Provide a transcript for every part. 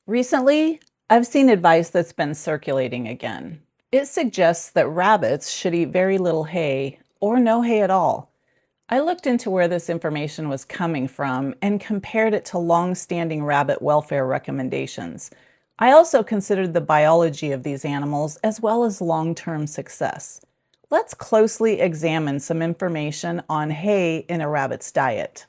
Recently, I've seen advice that's been circulating again. It suggests that rabbits should eat very little hay or no hay at all. I looked into where this information was coming from and compared it to long-standing rabbit welfare recommendations. I also considered the biology of these animals as well as long-term success. Let's closely examine some information on hay in a rabbit's diet.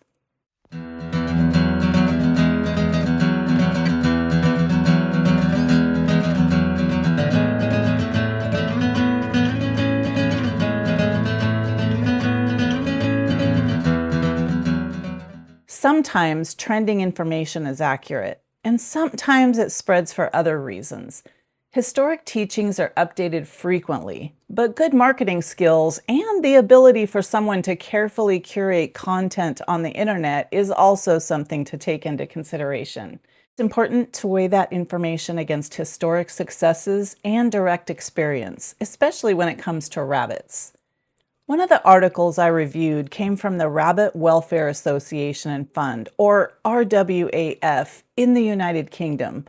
Sometimes trending information is accurate, and sometimes it spreads for other reasons. Historic teachings are updated frequently, but good marketing skills and the ability for someone to carefully curate content on the internet is also something to take into consideration. It's important to weigh that information against historic successes and direct experience, especially when it comes to rabbits. One of the articles I reviewed came from the Rabbit Welfare Association and Fund, or RWAF, in the United Kingdom.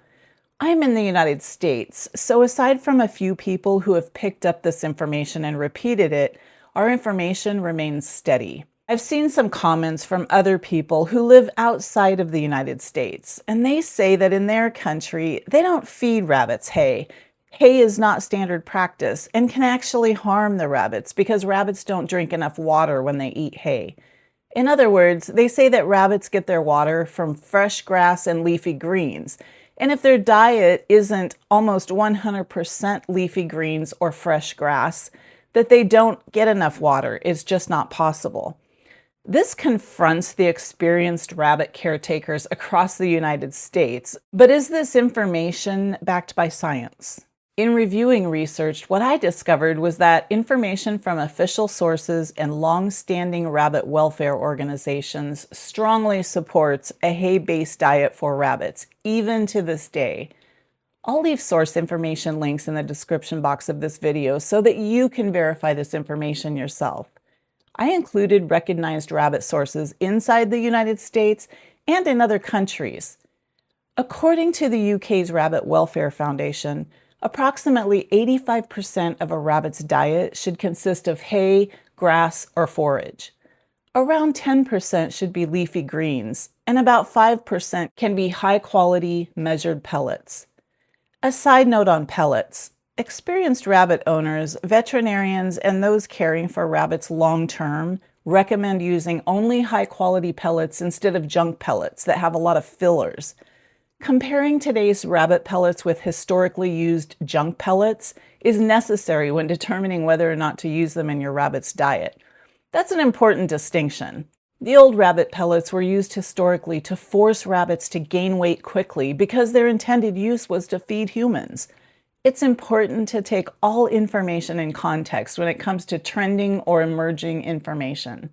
I'm in the United States, so aside from a few people who have picked up this information and repeated it, our information remains steady. I've seen some comments from other people who live outside of the United States, and they say that in their country, they don't feed rabbits hay. Hay is not standard practice and can actually harm the rabbits because rabbits don't drink enough water when they eat hay. In other words, they say that rabbits get their water from fresh grass and leafy greens. And if their diet isn't almost 100% leafy greens or fresh grass, that they don't get enough water. It's just not possible. This confronts the experienced rabbit caretakers across the United States, but is this information backed by science? In reviewing research, what I discovered was that information from official sources and long-standing rabbit welfare organizations strongly supports a hay-based diet for rabbits, even to this day. I'll leave source information links in the description box of this video so that you can verify this information yourself. I included recognized rabbit sources inside the United States and in other countries. According to the UK's Rabbit Welfare Foundation, approximately 85% of a rabbit's diet should consist of hay, grass, or forage. Around 10% should be leafy greens, and about 5% can be high-quality, measured pellets. A side note on pellets: experienced rabbit owners, veterinarians, and those caring for rabbits long-term recommend using only high-quality pellets instead of junk pellets that have a lot of fillers. Comparing today's rabbit pellets with historically used junk pellets is necessary when determining whether or not to use them in your rabbit's diet. That's an important distinction. The old rabbit pellets were used historically to force rabbits to gain weight quickly because their intended use was to feed humans. It's important to take all information in context when it comes to trending or emerging information.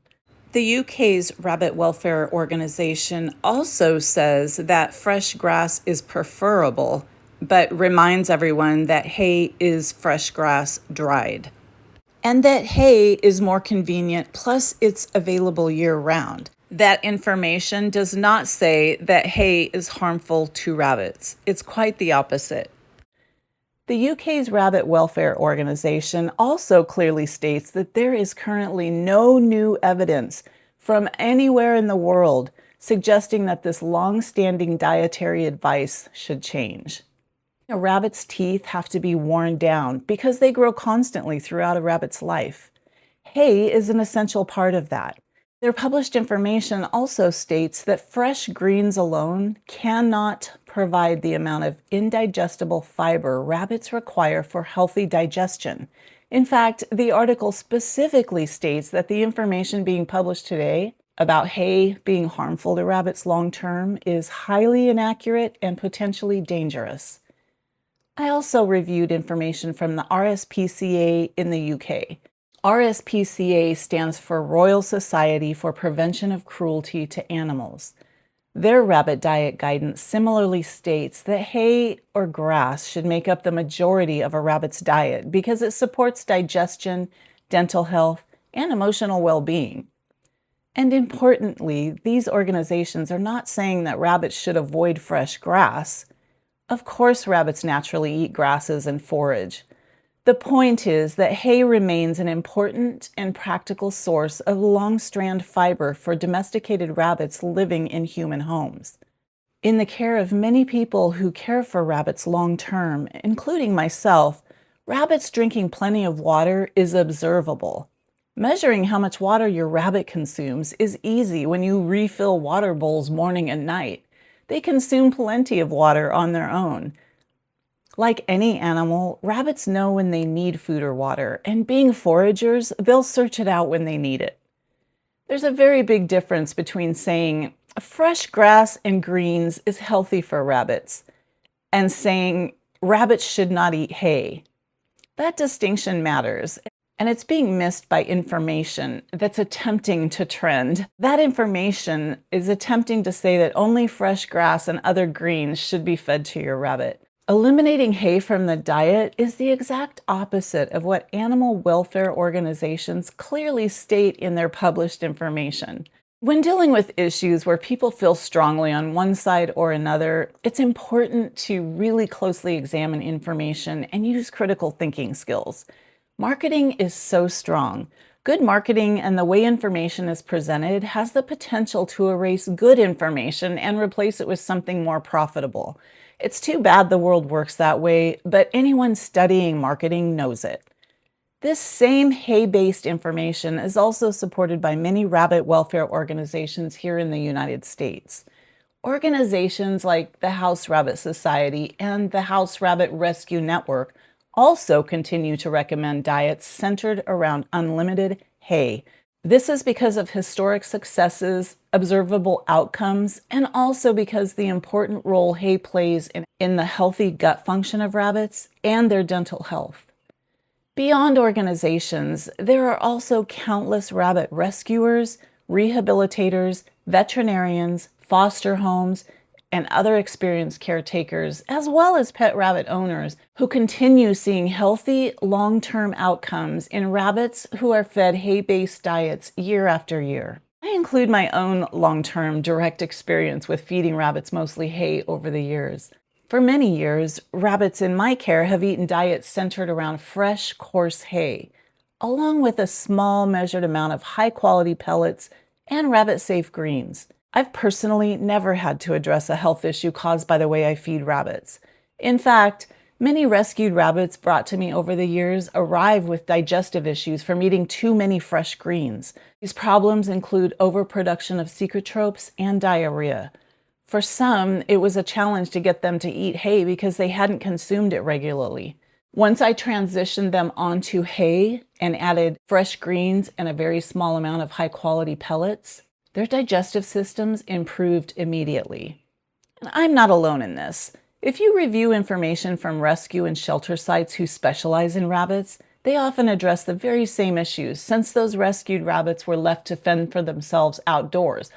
The UK's Rabbit Welfare Organization also says that fresh grass is preferable, but reminds everyone that hay is fresh grass dried. And that hay is more convenient, plus it's available year-round. That information does not say that hay is harmful to rabbits. It's quite the opposite. The UK's Rabbit Welfare Organization also clearly states that there is currently no new evidence from anywhere in the world suggesting that this long-standing dietary advice should change. A rabbit's teeth have to be worn down because they grow constantly throughout a rabbit's life. Hay is an essential part of that. Their published information also states that fresh greens alone cannot provide the amount of indigestible fiber rabbits require for healthy digestion. In fact, the article specifically states that the information being published today about hay being harmful to rabbits long-term is highly inaccurate and potentially dangerous. I also reviewed information from the RSPCA in the UK. RSPCA stands for Royal Society for Prevention of Cruelty to Animals. Their rabbit diet guidance similarly states that hay or grass should make up the majority of a rabbit's diet because it supports digestion, dental health, and emotional well-being. And importantly, these organizations are not saying that rabbits should avoid fresh grass. Of course, rabbits naturally eat grasses and forage. The point is that hay remains an important and practical source of long-strand fiber for domesticated rabbits living in human homes. In the care of many people who care for rabbits long-term, including myself, rabbits drinking plenty of water is observable. Measuring how much water your rabbit consumes is easy when you refill water bowls morning and night. They consume plenty of water on their own. Like any animal, rabbits know when they need food or water, and being foragers, they'll search it out when they need it. There's a very big difference between saying fresh grass and greens is healthy for rabbits and saying rabbits should not eat hay. That distinction matters, and it's being missed by information that's attempting to trend. That information is attempting to say that only fresh grass and other greens should be fed to your rabbit. Eliminating hay from the diet is the exact opposite of what animal welfare organizations clearly state in their published information. When dealing with issues where people feel strongly on one side or another, it's important to really closely examine information and use critical thinking skills. Marketing is so strong. Good marketing and the way information is presented has the potential to erase good information and replace it with something more profitable. It's too bad the world works that way, but anyone studying marketing knows it. This same hay-based information is also supported by many rabbit welfare organizations here in the United States. Organizations like the House Rabbit Society and the House Rabbit Rescue Network also continue to recommend diets centered around unlimited hay. This is because of historic successes, observable outcomes, and also because the important role hay plays in the healthy gut function of rabbits and their dental health. Beyond organizations, there are also countless rabbit rescuers, rehabilitators, veterinarians, foster homes, and other experienced caretakers, as well as pet rabbit owners who continue seeing healthy, long-term outcomes in rabbits who are fed hay-based diets year after year. I include my own long-term direct experience with feeding rabbits mostly hay over the years. For many years, rabbits in my care have eaten diets centered around fresh, coarse hay, along with a small measured amount of high-quality pellets and rabbit-safe greens. I've personally never had to address a health issue caused by the way I feed rabbits. In fact, many rescued rabbits brought to me over the years arrive with digestive issues from eating too many fresh greens. These problems include overproduction of secretropes and diarrhea. For some, it was a challenge to get them to eat hay because they hadn't consumed it regularly. Once I transitioned them onto hay and added fresh greens and a very small amount of high-quality pellets, their digestive systems improved immediately. And I'm not alone in this. If you review information from rescue and shelter sites who specialize in rabbits, they often address the very same issues since those rescued rabbits were left to fend for themselves outdoors.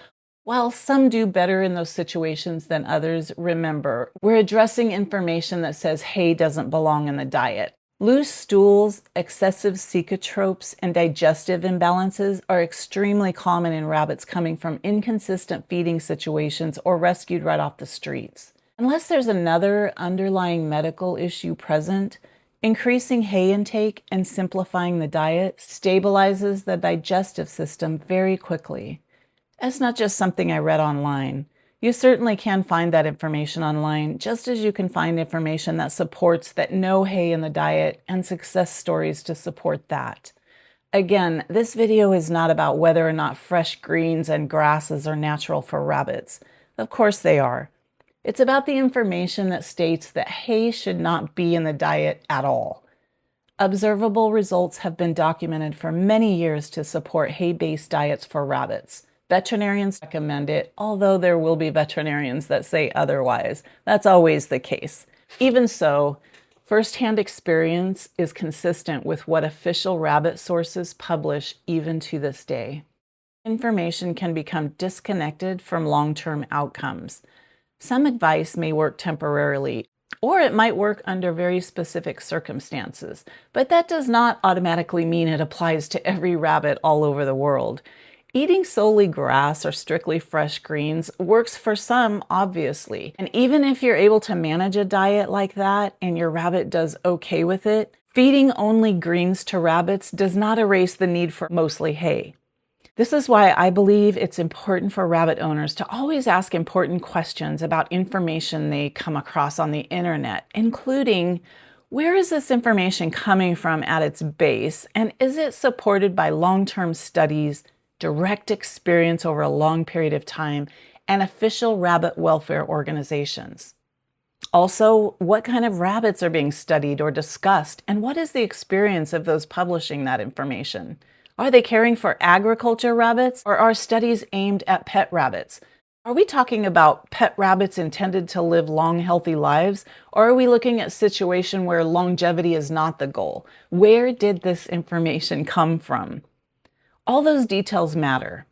While some do better in those situations than others, remember, we're addressing information that says hay doesn't belong in the diet. Loose stools, excessive secretropes, and digestive imbalances are extremely common in rabbits coming from inconsistent feeding situations or rescued right off the streets. Unless there's another underlying medical issue present, increasing hay intake and simplifying the diet stabilizes the digestive system very quickly. That's not just something I read online. You certainly can find that information online, just as you can find information that supports that no hay in the diet and success stories to support that. Again, this video is not about whether or not fresh greens and grasses are natural for rabbits. Of course they are. It's about the information that states that hay should not be in the diet at all. Observable results have been documented for many years to support hay-based diets for rabbits. Veterinarians recommend it, although there will be veterinarians that say otherwise. That's always the case. Even so, firsthand experience is consistent with what official rabbit sources publish even to this day. Information can become disconnected from long-term outcomes. Some advice may work temporarily, or it might work under very specific circumstances, but that does not automatically mean it applies to every rabbit all over the world. Eating solely grass or strictly fresh greens works for some, obviously. And even if you're able to manage a diet like that and your rabbit does okay with it, feeding only greens to rabbits does not erase the need for mostly hay. This is why I believe it's important for rabbit owners to always ask important questions about information they come across on the internet, including where is this information coming from at its base, and is it supported by long-term studies, direct experience over a long period of time, and official rabbit welfare organizations? Also, what kind of rabbits are being studied or discussed, and what is the experience of those publishing that information? Are they caring for agriculture rabbits, or are studies aimed at pet rabbits? Are we talking about pet rabbits intended to live long, healthy lives, or are we looking at a situation where longevity is not the goal? Where did this information come from? All those details matter.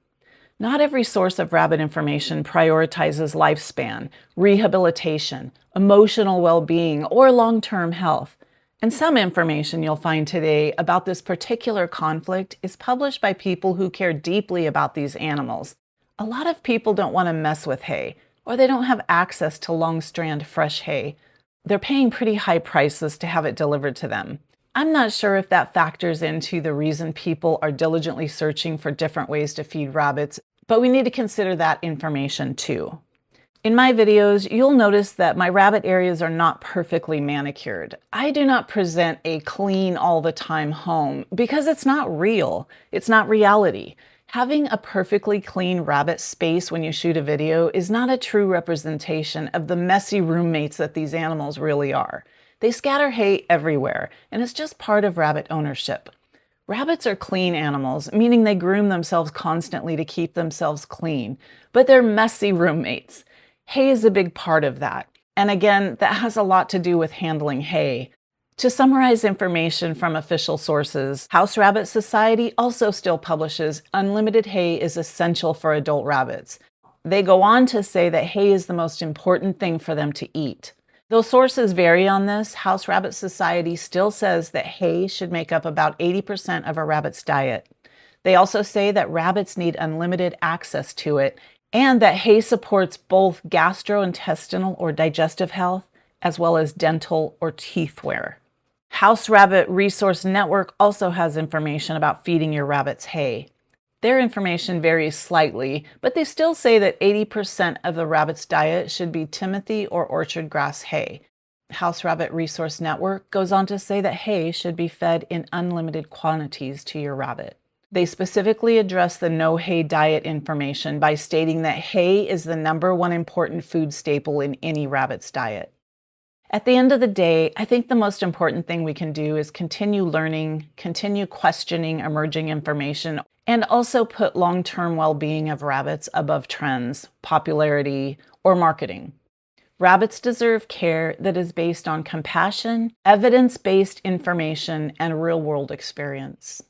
Not every source of rabbit information prioritizes lifespan, rehabilitation, emotional well-being, or long-term health. And some information you'll find today about this particular conflict is published by people who care deeply about these animals. A lot of people don't want to mess with hay, or they don't have access to long-strand fresh hay. They're paying pretty high prices to have it delivered to them. I'm not sure if that factors into the reason people are diligently searching for different ways to feed rabbits, but we need to consider that information too. In my videos, you'll notice that my rabbit areas are not perfectly manicured. I do not present a clean all the time home because it's not real. It's not reality. Having a perfectly clean rabbit space when you shoot a video is not a true representation of the messy roommates that these animals really are. They scatter hay everywhere, and it's just part of rabbit ownership. Rabbits are clean animals, meaning they groom themselves constantly to keep themselves clean, but they're messy roommates. Hay is a big part of that. And again, that has a lot to do with handling hay. To summarize information from official sources, House Rabbit Society also still publishes unlimited hay is essential for adult rabbits. They go on to say that hay is the most important thing for them to eat. Though sources vary on this, House Rabbit Society still says that hay should make up about 80% of a rabbit's diet. They also say that rabbits need unlimited access to it, and that hay supports both gastrointestinal or digestive health, as well as dental or teeth wear. House Rabbit Resource Network also has information about feeding your rabbits hay. Their information varies slightly, but they still say that 80% of the rabbit's diet should be timothy or orchard grass hay. House Rabbit Resource Network goes on to say that hay should be fed in unlimited quantities to your rabbit. They specifically address the no hay diet information by stating that hay is the #1 important food staple in any rabbit's diet. At the end of the day, I think the most important thing we can do is continue learning, continue questioning emerging information, and also put long-term well-being of rabbits above trends, popularity, or marketing. Rabbits deserve care that is based on compassion, evidence-based information, and real-world experience.